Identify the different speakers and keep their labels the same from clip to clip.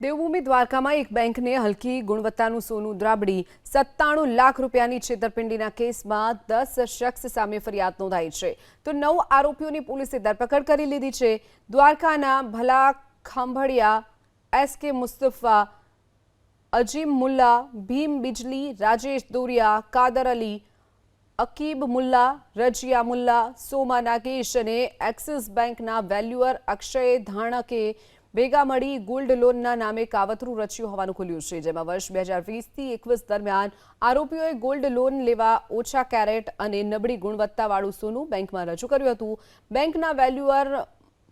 Speaker 1: દેવભૂમિ દ્વારકામાં એક બેંકને હલકી ગુણવત્તાનું સોનું દ્રાબડી 97 લાખ રૂપિયાની છેતરપિંડીના કેસમાં 10 શખ્સ સામે ફરિયાદ નોંધાઈ છે તો 9 આરોપીઓની પોલીસે ધરપકડ કરી લીધી છે। દ્વારકાના ભલા ખાંભળિયા એસકે મુસ્તફા, અજીમ મુલ્લા, ભીમ બિજલી, રાજેશ દોરિયા, કાદર અલી, અકીબ મુલ્લા, રજિયા મુલ્લા, સોમા નાગેશ અને એક્સિસ બેંકના વેલ્યુઅર અક્ષય ધાણકે ભેગા મળી ગોલ્ડ લોનના નામે કાવતરું રચ્યું હોવાનું ખુલ્યું છે, જેમાં વર્ષ 2020થી 21 દરમિયાન આરોપીઓએ ગોલ્ડ લોન લેવા ઓછા કેરેટ અને નબળી ગુણવત્તાવાળું સોનું બેંકમાં રજૂ કર્યું હતું। બેંકના વેલ્યુઅર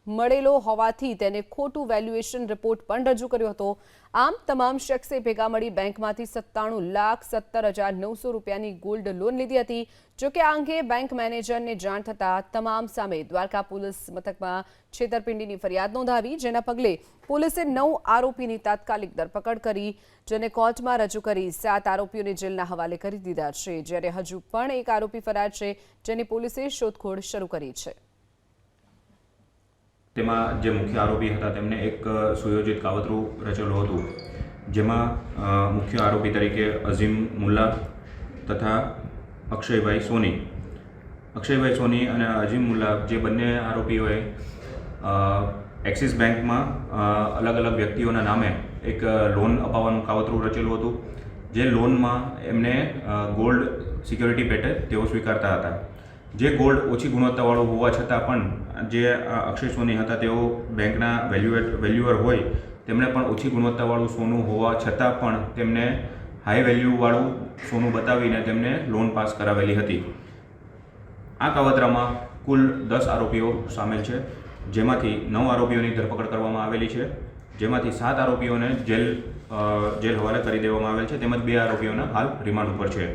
Speaker 1: મળેલો હોવાથી તેને ખોટું વેલ્યુએશન રિપોર્ટ પણ રજૂ કર્યો હતો। આમ તમામ શખ્સે ભેગા મળી બેંકમાંથી 97,17,900 રૂપિયાની ગોલ્ડ લોન લીધી હતી। જોકે આ અંગે બેંક મેનેજરને જાણ થતાં તમામ સામે દ્વારકા પોલીસ મથકમાં છેતરપિંડીની ફરિયાદ નોંધાવી, જેના પગલે પોલીસે 9 આરોપીની તાત્કાલિક ધરપકડ કરી, જેને કોર્ટમાં રજૂ કરી 7 આરોપીઓને જેલના હવાલે કરી દીધા છે, જ્યારે હજુ પણ એક આરોપી ફરાર છે, જેની પોલીસે શોધખોળ શરૂ કરી છે।
Speaker 2: તેમાં જે મુખ્ય આરોપી હતા તેમને એક સુયોજિત કાવતરું રચેલું હતું, જેમાં મુખ્ય આરોપી તરીકે અઝીમ મુલ્લા તથા અક્ષયભાઈ સોની અને અઝીમ મુલ્લા જે બંને આરોપીઓએ એક્સિસ બેંકમાં અલગ અલગ વ્યક્તિઓના નામે એક લોન અપાવવાનું કાવતરું રચેલું હતું, જે લોનમાં એમને ગોલ્ડ સિક્યોરિટી પેટે તેઓ સ્વીકારતા હતા। જે ગોલ્ડ ઓછી ગુણવત્તાવાળું હોવા છતાં પણ જે અક્ષય સોની હતા તેઓ બેંકના વેલ્યુઅર હોય તેમણે પણ ઓછી ગુણવત્તાવાળું સોનું હોવા છતાં પણ તેમને હાઈ વેલ્યુવાળું સોનું બતાવીને તેમને લોન પાસ કરાવેલી હતી। આ કાવતરામાં કુલ 10 આરોપીઓ સામેલ છે, જેમાંથી 9 આરોપીઓની ધરપકડ કરવામાં આવેલી છે, જેમાંથી 7 આરોપીઓને જેલ હવાલે કરી દેવામાં આવેલ છે, તેમજ 2 આરોપીઓના હાલ રિમાન્ડ ઉપર છે।